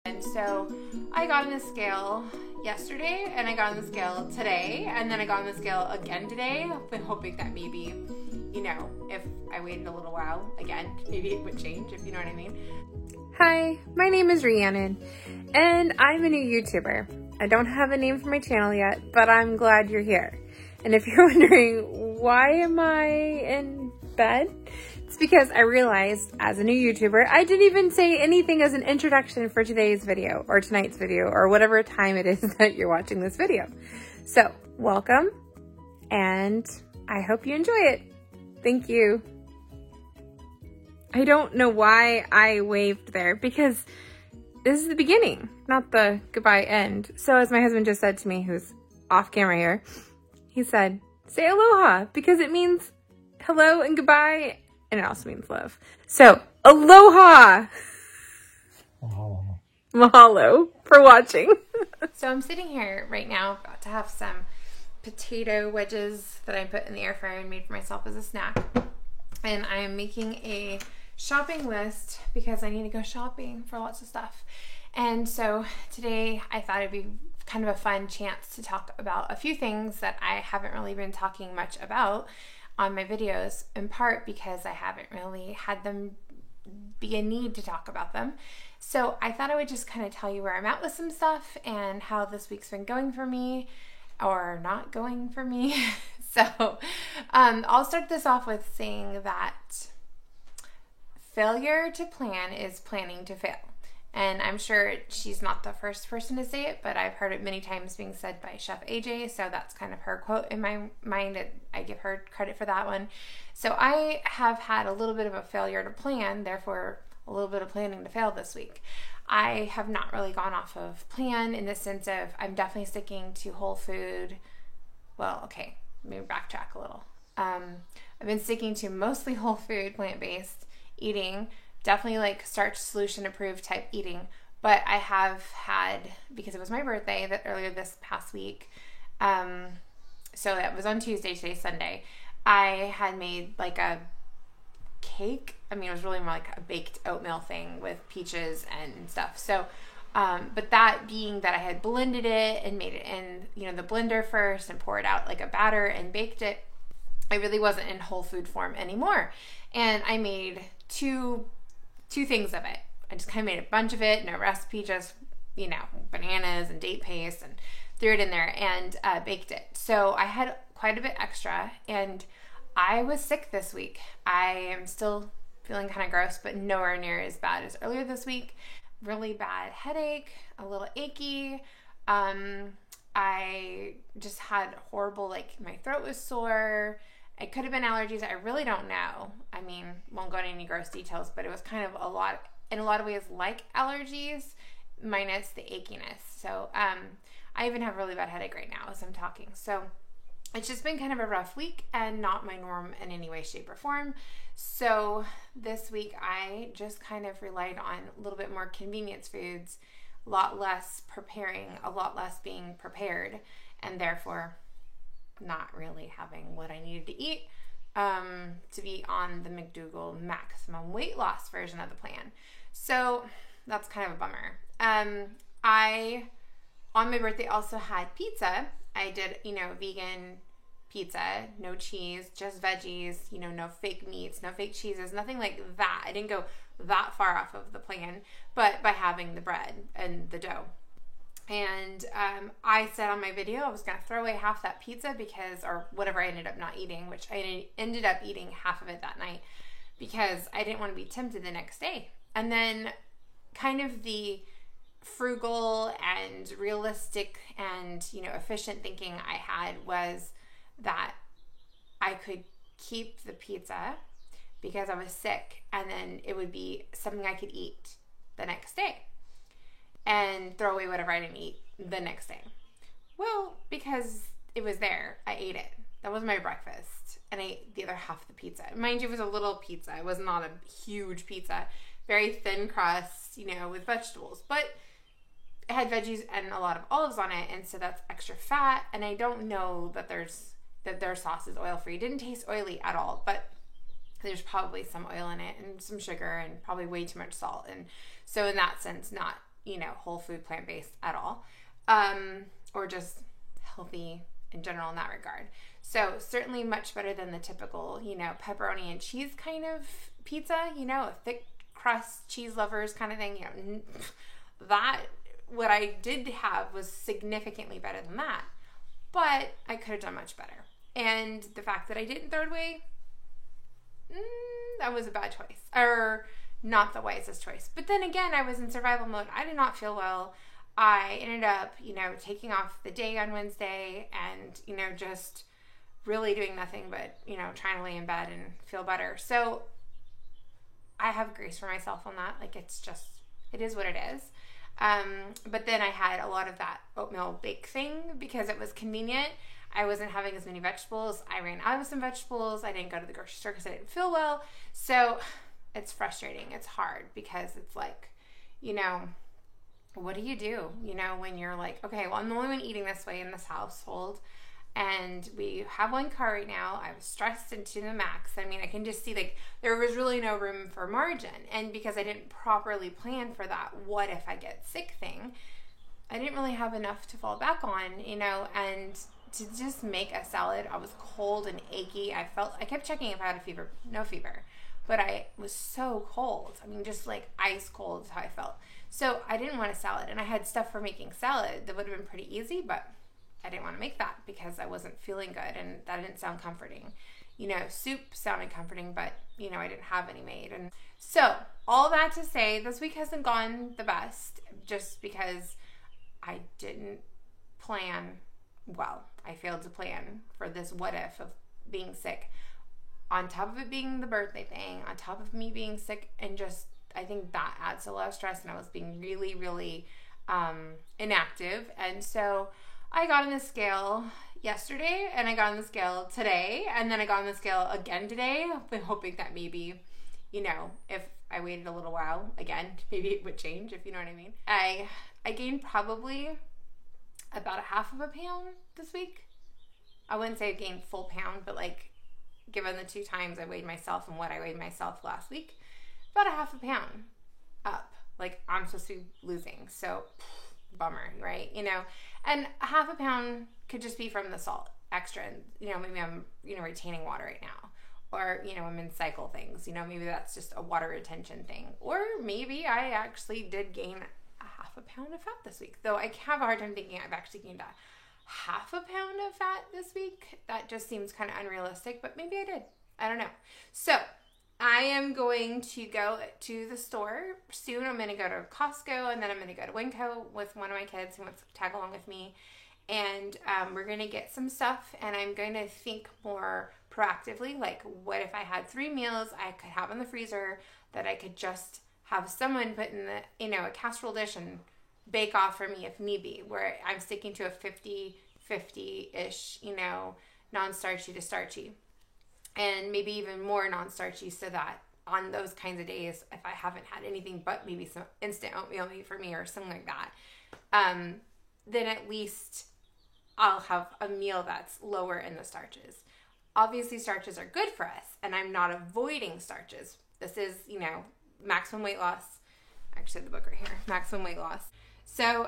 And so I got on the scale yesterday, and I got on the scale today, and then I got on the scale again today, hoping that maybe, if I waited a little while again, maybe it would change, if you know what I mean. Hi, my name is Rhiannon, and I'm a new YouTuber. I don't have a name for my channel yet, but I'm glad you're here. And if you're wondering, why am I in bed? It's because I realized as a new YouTuber, I didn't even say anything as an introduction for today's video or tonight's video or whatever time it is that you're watching this video. So welcome, and I hope you enjoy it. Thank you. I don't know why I waved there because this is the beginning, not the goodbye end. So as my husband just said to me, who's off camera here, he said, say aloha because it means hello and goodbye. And it also means love. So, aloha! Mahalo. Mahalo for watching. So I'm sitting here right now, about to have some potato wedges that I put in the air fryer and made for myself as a snack. And I am making a shopping list because I need to go shopping for lots of stuff. And so today I thought it'd be kind of a fun chance to talk about a few things that I haven't really been talking much about on my videos, in part because I haven't really had them be a need to talk about them. So I thought I would just kind of tell you where I'm at with some stuff and how this week's been going for me or not going for me. So I'll start this off with saying that failure to plan is planning to fail. And I'm sure she's not the first person to say it, but I've heard it many times being said by Chef AJ, so that's kind of her quote in my mind. I give her credit for that one. So I have had a little bit of a failure to plan, therefore a little bit of planning to fail this week. I have not really gone off of plan in the sense of I'm definitely sticking to whole food. Well, okay, let me backtrack a little. I've been sticking to mostly whole food, plant-based eating, definitely like starch solution approved type eating, but I have had, because it was my birthday that earlier this past week, so that was on Tuesday, today's Sunday, I had made like a cake. I mean, it was really more like a baked oatmeal thing with peaches and stuff. So, but that being that I had blended it and made it in, the blender first and poured out like a batter and baked it, I really wasn't in whole food form anymore. And I made two things of it. I just kind of made a bunch of it, no recipe, just, bananas and date paste and threw it in there and baked it. So I had quite a bit extra and I was sick this week. I am still feeling kind of gross, but nowhere near as bad as earlier this week. Really bad headache, a little achy. I just had horrible, my throat was sore. It could have been allergies. I really don't know. I mean, won't go into any gross details, but it was kind of in a lot of ways like allergies, minus the achiness. So I even have a really bad headache right now as I'm talking. So it's just been kind of a rough week and not my norm in any way, shape, or form. So this week I just kind of relied on a little bit more convenience foods, a lot less preparing, a lot less being prepared, and therefore not really having what I needed to eat to be on the McDougall maximum weight loss version of the plan. So that's kind of a bummer. I, on my birthday, also had pizza. I did, vegan pizza, no cheese, just veggies, no fake meats, no fake cheeses, nothing like that. I didn't go that far off of the plan, but by having the bread and the dough. And I said on my video I was going to throw away half that pizza or whatever I ended up not eating, which I ended up eating half of it that night because I didn't want to be tempted the next day. And then kind of the frugal and realistic and, efficient thinking I had was that I could keep the pizza because I was sick and then it would be something I could eat the next day and throw away whatever I didn't eat the next day. Well, because it was there, I ate it. That was my breakfast. And I ate the other half of the pizza. Mind you, it was a little pizza. It was not a huge pizza. Very thin crust, with vegetables. But it had veggies and a lot of olives on it, and so that's extra fat. And I don't know that their sauce is oil-free. It didn't taste oily at all, but there's probably some oil in it and some sugar and probably way too much salt. And so in that sense, not whole food, plant-based at all, or just healthy in general in that regard. So certainly much better than the typical, pepperoni and cheese kind of pizza, a thick crust, cheese lovers kind of thing, that what I did have was significantly better than that, but I could have done much better. And the fact that I didn't throw it away, that was a bad choice, or not the wisest choice. But then again, I was in survival mode. I did not feel well. I ended up, taking off the day on Wednesday and, just really doing nothing but, trying to lay in bed and feel better. So I have grace for myself on that. Like, it is what it is. But then I had a lot of that oatmeal bake thing because it was convenient. I wasn't having as many vegetables. I ran out of some vegetables. I didn't go to the grocery store because I didn't feel well. So it's frustrating. It's hard because it's like, what do you do? When you're like, okay, well, I'm the only one eating this way in this household. And we have one car right now. I was stressed into the max. I mean, I can just see there was really no room for margin. And because I didn't properly plan for that what if I get sick thing, I didn't really have enough to fall back on, and to just make a salad. I was cold and achy. I kept checking if I had a fever. No fever. But I was so cold. I mean, just like ice cold is how I felt. So I didn't want a salad. And I had stuff for making salad that would have been pretty easy, but I didn't want to make that because I wasn't feeling good and that didn't sound comforting. Soup sounded comforting, but, I didn't have any made. And so all that to say, this week hasn't gone the best just because I didn't plan well. I failed to plan for this what if of being sick. On top of it being the birthday thing, on top of me being sick, and just, I think that adds a lot of stress, and I was being really, really inactive. And so I got on the scale yesterday, and I got on the scale today, and then I got on the scale again today. I've been hoping that maybe, if I waited a little while, again, maybe it would change, if you know what I mean. I gained probably about 1/2 pound this week. I wouldn't say I gained full pound, but given the 2 times I weighed myself and what I weighed myself last week, about 1/2 pound up. I'm supposed to be losing. So, bummer, right? And 1/2 pound could just be from the salt extra. And, maybe I'm, retaining water right now. Or, I'm in cycle things. Maybe that's just a water retention thing. Or maybe I actually did gain 1/2 pound of fat this week. Though I have a hard time thinking I've actually gained 1/2 pound of fat this week. That just seems kind of unrealistic, but maybe I did. I don't know. So I am going to go to the store soon. I'm going to go to Costco, and then I'm going to go to Winco with one of my kids who wants to tag along with me. And we're going to get some stuff, and I'm going to think more proactively, what if I had 3 meals I could have in the freezer that I could just have someone put in the, a casserole dish and bake off for me if need be, where I'm sticking to a 50-50-ish, non-starchy to starchy. And maybe even more non-starchy, so that on those kinds of days, if I haven't had anything but maybe some instant oatmeal made for me or something like that, then at least I'll have a meal that's lower in the starches. Obviously, starches are good for us, and I'm not avoiding starches. This is, Maximum Weight Loss. I actually have the book right here, Maximum Weight Loss. So,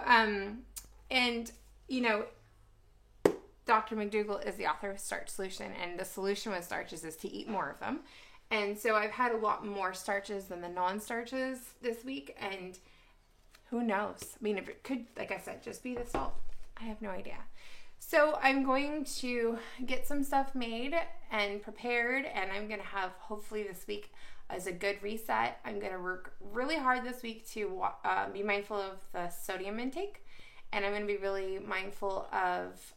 Dr. McDougall is the author of Starch Solution, and the solution with starches is to eat more of them. And so I've had a lot more starches than the non-starches this week, and who knows? I mean, if it could, like I said, just be the salt. I have no idea. So I'm going to get some stuff made and prepared, and I'm going to have, hopefully this week, as a good reset. I'm going to work really hard this week to be mindful of the sodium intake. And I'm going to be really mindful of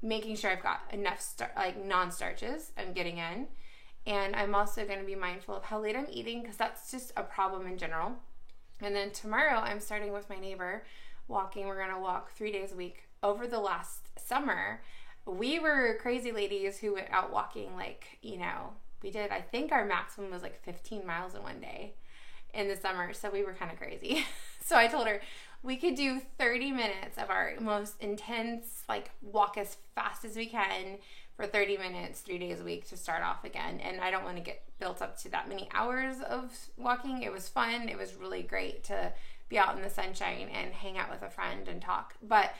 making sure I've got enough non-starches I'm getting in. And I'm also going to be mindful of how late I'm eating, because that's just a problem in general. And then tomorrow I'm starting with my neighbor walking. We're going to walk 3 days a week. Over the last summer, we were crazy ladies who went out walking we did, I think our maximum was 15 miles in one day in the summer, so we were kind of crazy. So I told her we could do 30 minutes of our most intense walk as fast as we can for 30 minutes, 3 days a week to start off again. And I don't want to get built up to that many hours of walking. It was fun. It was really great to be out in the sunshine and hang out with a friend and talk. But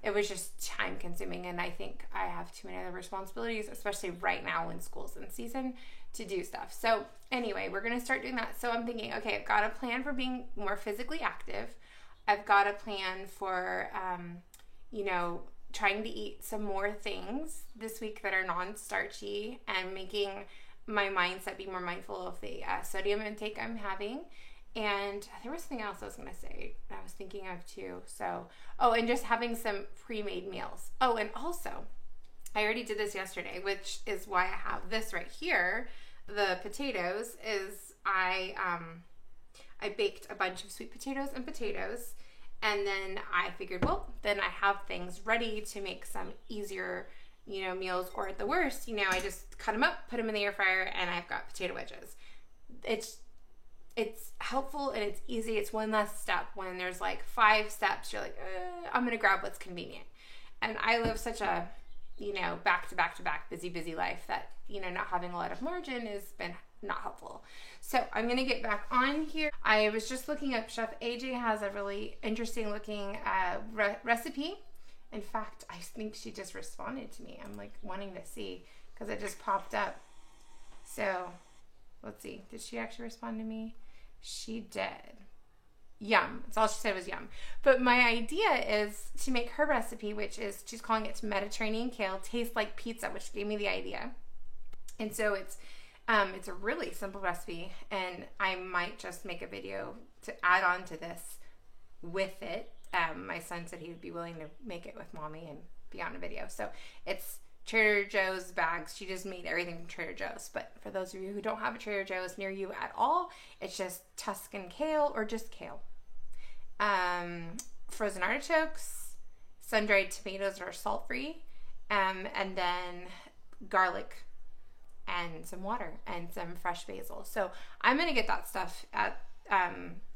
it was just time consuming. And I think I have too many other responsibilities, especially right now when school's in season, to do stuff. So anyway, we're going to start doing that. So I'm thinking, okay, I've got a plan for being more physically active. I've got a plan for, trying to eat some more things this week that are non-starchy and making my mindset be more mindful of the sodium intake I'm having. And there was something else I was going to say I was thinking of too. So, and just having some pre-made meals. Oh, and also, I already did this yesterday, which is why I have this right here. The potatoes is I baked a bunch of sweet potatoes and potatoes. And then I figured, well, then I have things ready to make some easier, meals. Or at the worst, I just cut them up, put them in the air fryer, and I've got potato wedges. It's helpful and it's easy. It's one less step. When there's like 5 steps, you're like, I'm going to grab what's convenient. And I live such a, back to back, busy life that, not having a lot of margin has been not helpful. So I'm going to get back on here. I was just looking up, Chef AJ has a really interesting looking recipe. In fact, I think she just responded to me. I'm like wanting to see because it just popped up. So let's see. Did she actually respond to me? She did. Yum. That's all she said was yum. But my idea is to make her recipe, which is, she's calling it Mediterranean kale, taste like pizza, which gave me the idea. And so it's a really simple recipe, and I might just make a video to add on to this with it. My son said he would be willing to make it with mommy and be on a video. So it's Trader Joe's bags. She just made everything from Trader Joe's. But for those of you who don't have a Trader Joe's near you at all, it's just Tuscan kale or just kale. Frozen artichokes, sun-dried tomatoes that are salt-free, and then garlic and some water and some fresh basil. So I'm going to get that stuff at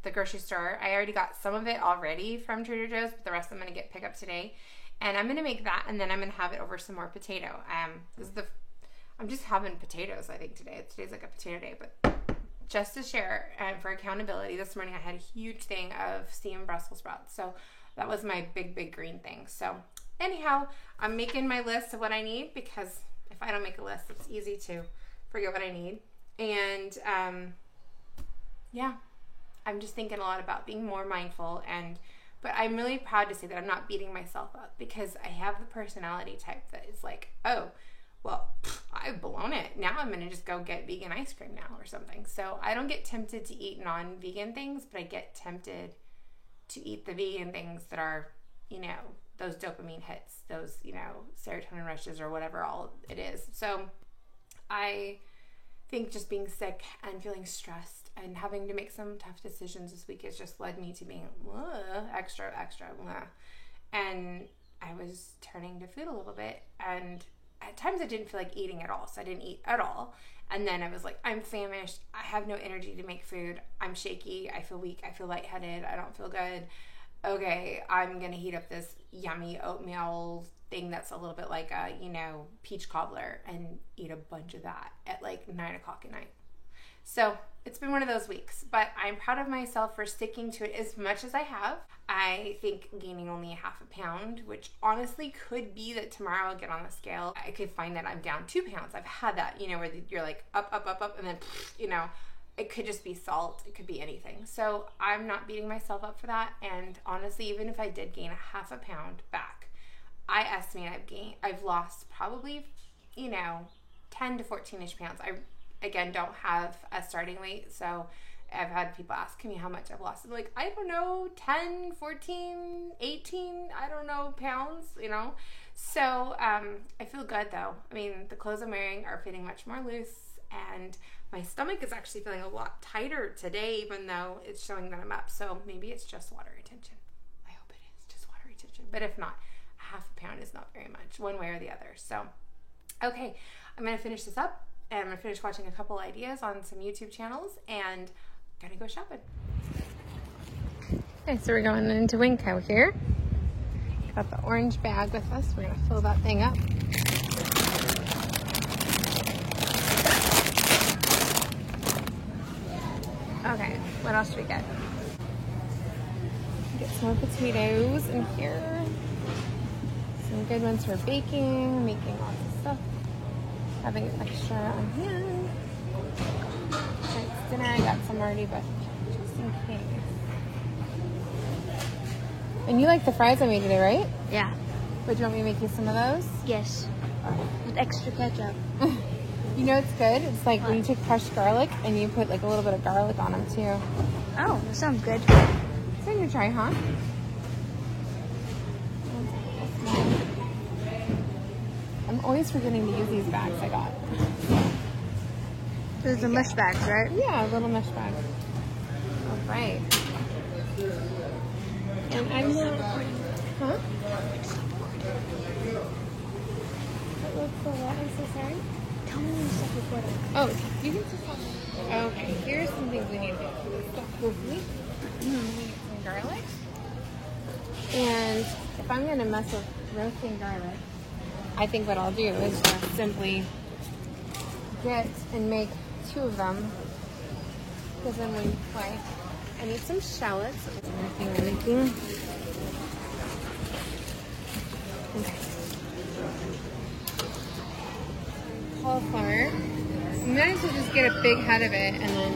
the grocery store. I already got some of it already from Trader Joe's, but the rest I'm going to pick up today. And I'm going to make that, and then I'm going to have it over some more potato. I'm just having potatoes, I think, today. Today's like a potato day, but just to share and for accountability, this morning I had a huge thing of steamed Brussels sprouts. So that was my big green thing. So anyhow, I'm making my list of what I need, because if I don't make a list, it's easy to forget what I need. And I'm just thinking a lot about being more mindful. But I'm really proud to say that I'm not beating myself up, because I have the personality type that is like, oh, well, I've blown it. Now I'm going to just go get vegan ice cream now or something. So I don't get tempted to eat non-vegan things, but I get tempted to eat the vegan things that are, those dopamine hits, those, serotonin rushes or whatever all it is. So I think just being sick and feeling stressed and having to make some tough decisions this week has just led me to being extra. And I was turning to food a little bit, and at times I didn't feel like eating at all. So I didn't eat at all. And then I was like, I'm famished. I have no energy to make food. I'm shaky. I feel weak. I feel lightheaded. I don't feel good. Okay, I'm going to heat up this yummy oatmeal thing that's a little bit like a, peach cobbler, and eat a bunch of that at like 9 o'clock at night. So it's been one of those weeks, but I'm proud of myself for sticking to it as much as I have. I think gaining only a half a pound, which honestly could be that tomorrow I'll get on the scale. I could find that I'm down 2 pounds. I've had that, where you're like up, and then, it could just be salt. It could be anything. So I'm not beating myself up for that. And honestly, even if I did gain a half a pound back, I estimate I've lost probably, 10 to 14-ish pounds. I, again, don't have a starting weight. So I've had people asking me how much I've lost. I'm like, I don't know, 10, 14, 18, I don't know, pounds, So I feel good though. I mean, the clothes I'm wearing are fitting much more loose, and my stomach is actually feeling a lot tighter today, even though it's showing that I'm up. So maybe it's just water retention. I hope it is just water retention. But if not, a half a pound is not very much, one way or the other. So, okay, I'm going to finish this up, and I'm going to finish watching a couple ideas on some YouTube channels, and I'm going to go shopping. Okay, so we're going into Winco here. Got the orange bag with us. We're going to fill that thing up. Okay, what else should we get? Get some more potatoes in here. Some good ones for baking, making lots of stuff. Having extra on hand. Tonight's dinner, I got some already, but just in case. And you like the fries I made today, right? Yeah. But do you want me to make you some of those? Yes. With extra ketchup. You know it's good? It's like when you take crushed garlic and you put like a little bit of garlic on them too. Oh, that sounds good. So you try, huh? I'm always forgetting to use these bags I got. Those are the mesh bags, right? Yeah, little mesh bags. All right. And I'm not... Huh? I'm so sorry. Tell me when you stop recording. Oh, you can just stop. Okay, here's some things we need to do. Hopefully. We need some garlic. And if I'm going to mess with roasting garlic, I think what I'll do is just simply get and make 2 of them. Because then when you fry, I need some shallots. That's another thing I'm making. Okay. Cauliflower. You might as well just get a big head of it, and then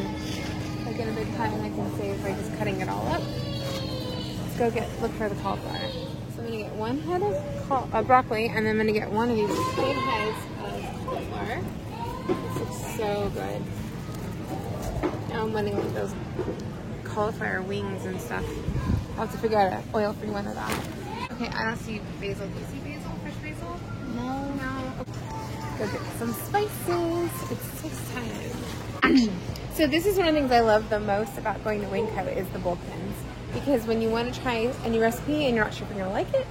if I get a big cut, and I can save by just cutting it all up. Let's go look for the cauliflower. So I'm gonna get 1 head of broccoli, and then I'm gonna get 1 of these big heads of cauliflower. This looks so good. Now I'm wanting like those cauliflower wings and stuff. I'll have to figure out an oil-free one of that. Okay, I don't see basil. Do you see basil? Fresh basil? No. No. Okay. Go get some spices. It's just time. Action. So this is one of the things I love the most about going to Winco is the bulk bins. Because when you want to try a new recipe and you're not sure if you're going to like it,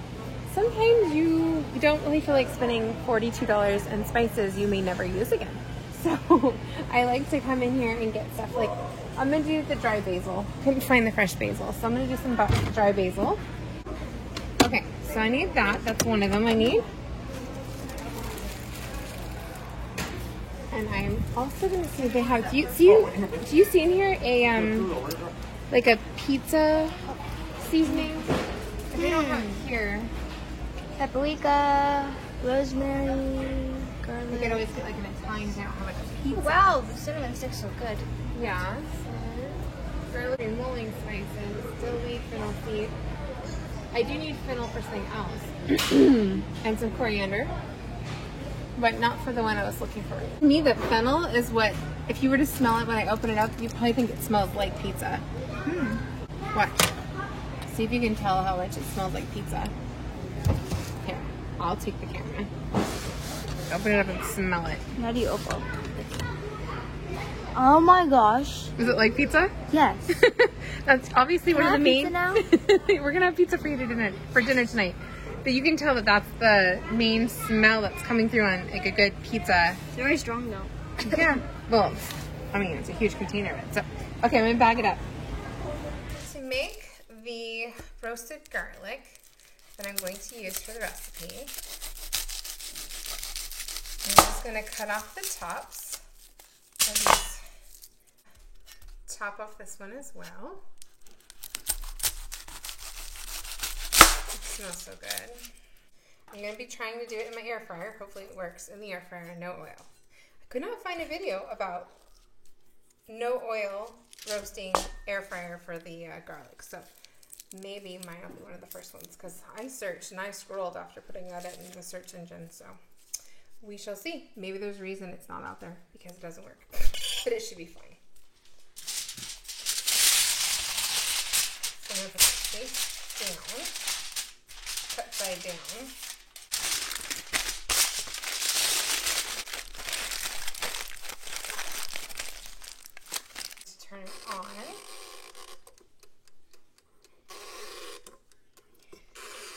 sometimes you don't really feel like spending $42 on spices you may never use again. So I like to come in here and get stuff like, I'm going to do the dry basil. Couldn't find the fresh basil. So I'm going to do some dry basil. Okay, so I need that. That's one of them I need. And I'm also going to see if they have, do you see in here a, like a pizza seasoning? If they don't have it here. Paprika, rosemary, garlic. You could always get like an Italian, they don't have like a pizza. Wow, the cinnamon sticks look good. Yeah. Garlic and rolling spices, still need fennel seed. I do need fennel for something else. And some coriander. But not for the one I was looking for. To me, the fennel is what, if you were to smell it when I open it up, you probably think it smells like pizza. Watch. See if you can tell how much it smells like pizza. Here, I'll take the camera. Open it up and smell it. How do you open? Oh my gosh. Is it like pizza? Yes. That's obviously one of the main. Now? We're gonna have pizza for you for dinner tonight. But you can tell that that's the main smell that's coming through on like a good pizza. It's very strong though. Yeah. Well, I mean, it's a huge container of it. So, okay, I'm gonna bag it up. To make the roasted garlic that I'm going to use for the recipe, I'm just gonna cut off the tops of these. Chop off this one as well. It smells so good. I'm going to be trying to do it in my air fryer. Hopefully it works in the air fryer, no oil. I could not find a video about no oil roasting air fryer for the garlic. So maybe mine will be one of the first ones because I searched and I scrolled after putting that in the search engine. So we shall see. Maybe there's a reason it's not out there because it doesn't work. But it should be fine. So I'm going to put the face down. Cut side down. Just turn it on.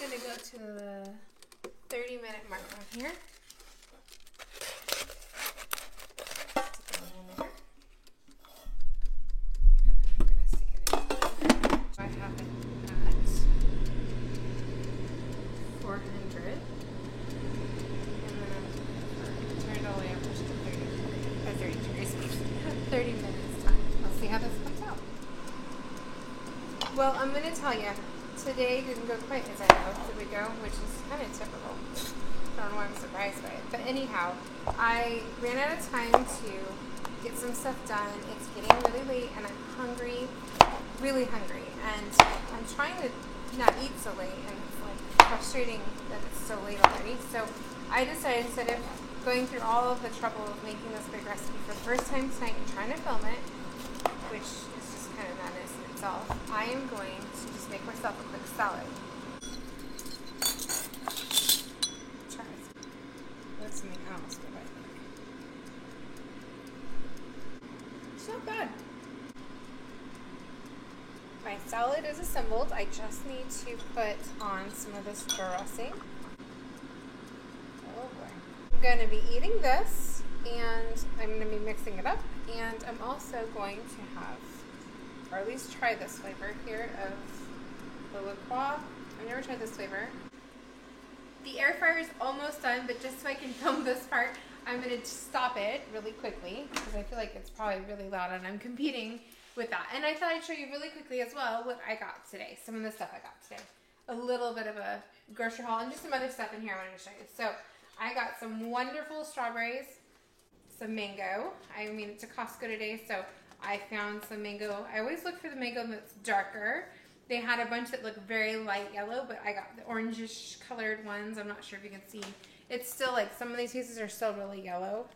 I'm gonna go to the 30-minute mark on here. Stick it in there. And then I'm gonna stick it in. I have it at 400, and then turn it all the way up to 30 degrees. 30 minutes time. Let's see how this comes out. Well, I'm going to tell you, today didn't go quite as I hoped it would go, which is kind of typical. I don't know why I'm surprised by it. But anyhow, I ran out of time to get some stuff done. It's getting really late and I'm hungry, really hungry. And I'm trying to not eat so late, and it's like frustrating that it's so late already. So I decided, instead of going through all of the trouble of making this big recipe for the first time tonight and trying to film it, which is just kind of madness in itself, I am going to just make myself a quick salad. That's something else, but I think it's not bad. My salad is assembled. I just need to put on some of this dressing. Oh boy. I'm going to be eating this, and I'm going to be mixing it up, and I'm also going to have, or at least try this flavor here of the La Croix. I've never tried this flavor. The air fryer is almost done, but just so I can film this part, I'm going to stop it really quickly because I feel like it's probably really loud and I'm competing with that. And I thought I'd show you really quickly as well what I got today, some of the stuff I got today. A little bit of a grocery haul and just some other stuff in here I wanted to show you. So I got some wonderful strawberries, some mango. I mean, it's a Costco today, so I found some mango. I always look for the mango that's darker. They had a bunch that look very light yellow, but I got the orangish colored ones. I'm not sure if you can see. It's still like, some of these pieces are still really yellow,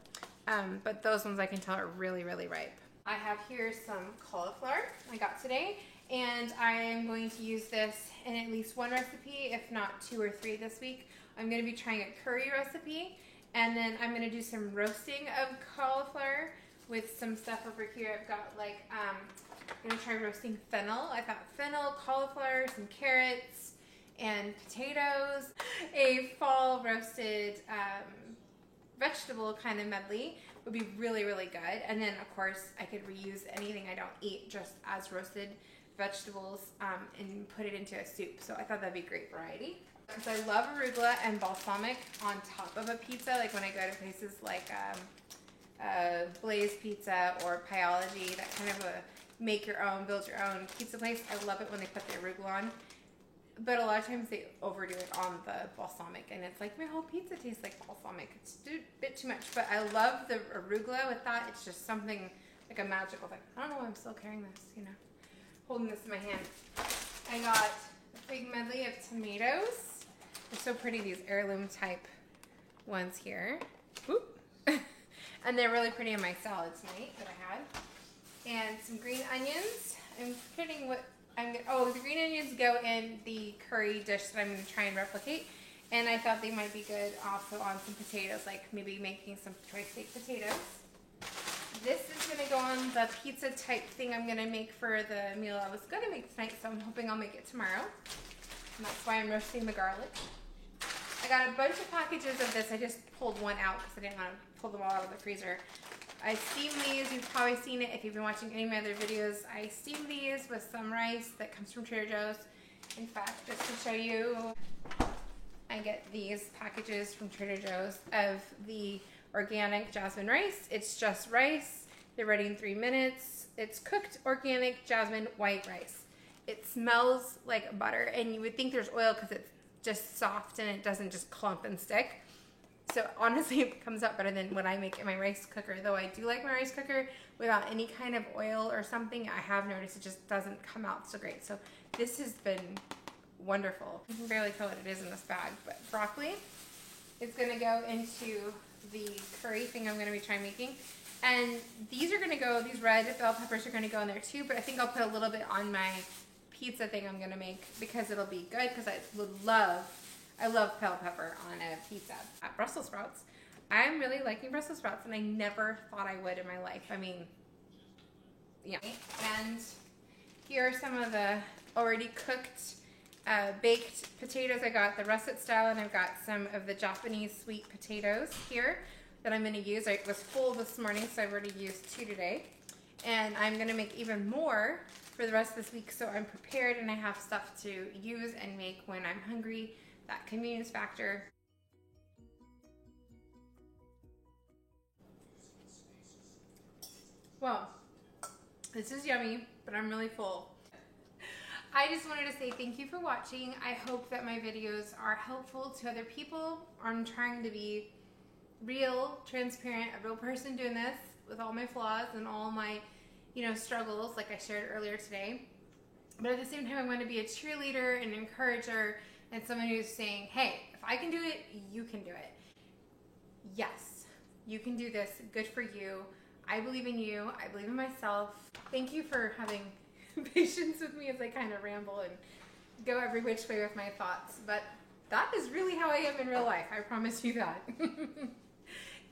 but those ones I can tell are really, really ripe. I have here some cauliflower I got today, and I am going to use this in at least one recipe, if not 2 or 3 this week. I'm going to be trying a curry recipe, and then I'm going to do some roasting of cauliflower with some stuff over here. I've got like, I'm going to try roasting fennel. I've got fennel, cauliflower, some carrots, and potatoes. A fall roasted vegetable kind of medley would be really, really good. And then, of course, I could reuse anything I don't eat just as roasted vegetables and put it into a soup. So I thought that'd be great variety. Because I love arugula and balsamic on top of a pizza, like when I go to places like Blaze Pizza or Pieology, that kind of a make your own, build your own pizza place. I love it when they put the arugula on. But a lot of times they overdo it on the balsamic, and it's like, my whole pizza tastes like balsamic. It's a bit too much, but I love the arugula with that. It's just something like a magical thing. I don't know why I'm still carrying this, you know, holding this in my hand. I got a big medley of tomatoes. They're so pretty, these heirloom type ones here. Whoop. And they're really pretty in my salad tonight that I had. And some green onions. I'm forgetting what the green onions go in the curry dish that I'm going to try and replicate. And I thought they might be good also on some potatoes, like maybe making some choice baked potatoes. This is going to go on the pizza type thing I'm going to make for the meal I was going to make tonight, so I'm hoping I'll make it tomorrow. And that's why I'm roasting the garlic. I got a bunch of packages of this. I just pulled one out because I didn't want to pull them all out of the freezer. I steam these. You've probably seen it if you've been watching any of my other videos. I steam these with some rice that comes from Trader Joe's. In fact, just to show you, I get these packages from Trader Joe's of the organic jasmine rice. It's just rice. They're ready in 3 minutes. It's cooked organic jasmine white rice. It smells like butter, and you would think there's oil because it's just soft and it doesn't just clump and stick. So honestly, it comes out better than what I make in my rice cooker. Though I do like my rice cooker without any kind of oil or something, I have noticed it just doesn't come out so great. So this has been wonderful. You can barely tell what it is in this bag, but broccoli is gonna go into the curry thing I'm gonna be trying making. And these are gonna go, these red bell peppers are gonna go in there too, but I think I'll put a little bit on my pizza thing I'm gonna make because it'll be good, because I love bell pepper on a pizza. At Brussels sprouts, I'm really liking Brussels sprouts, and I never thought I would in my life. I mean, yeah. And here are some of the already cooked baked potatoes. I got the russet style, and I've got some of the Japanese sweet potatoes here that I'm going to use. I was full this morning, so I've already used 2 today. And I'm going to make even more for the rest of this week, so I'm prepared and I have stuff to use and make when I'm hungry. That convenience factor. Well, this is yummy, but I'm really full. I just wanted to say thank you for watching. I hope that my videos are helpful to other people. I'm trying to be real, transparent, a real person doing this with all my flaws and all my, struggles like I shared earlier today. But at the same time, I want to be a cheerleader and encourager and someone who's saying, hey, if I can do it, you can do it. Yes, you can do this. Good for you. I believe in you. I believe in myself. Thank you for having patience with me as I kind of ramble and go every which way with my thoughts. But that is really how I am in real life. I promise you that.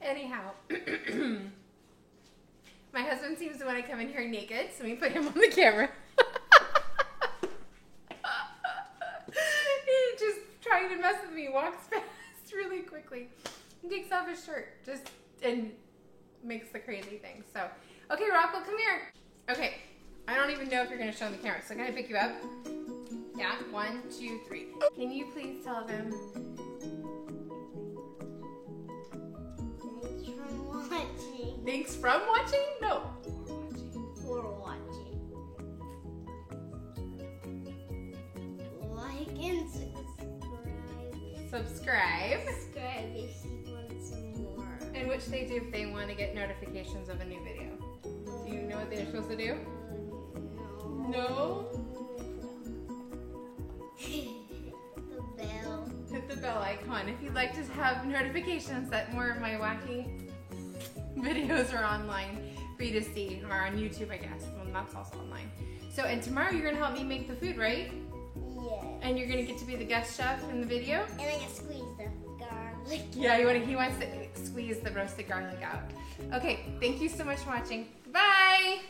Anyhow, my husband seems to want to come in here naked, so we put him on the camera. He's just trying to mess with me. Walks past really quickly. He takes off his shirt and makes the crazy thing. So, okay, Rocco, come here. Okay, I don't even know if you're going to show on the camera, so can I pick you up? Yeah, 1, 2, 3. Can you please tell them? Thanks for watching. Thanks from watching? No. For watching. Like and subscribe. Subscribe. Subscribe if you want some more. And which they do if they want to get notifications of a new video. Do you know what they're supposed to do? No? Hit the bell. Hit the bell icon if you'd like to have notifications that more of my wacky videos are online for you to see, or on YouTube, I guess. Well, that's also online. So, and tomorrow you're going to help me make the food, right? Yeah. And you're going to get to be the guest chef in the video? And I can squeeze the garlic. Yeah, he wants to squeeze the roasted garlic out. Okay, thank you so much for watching. Bye!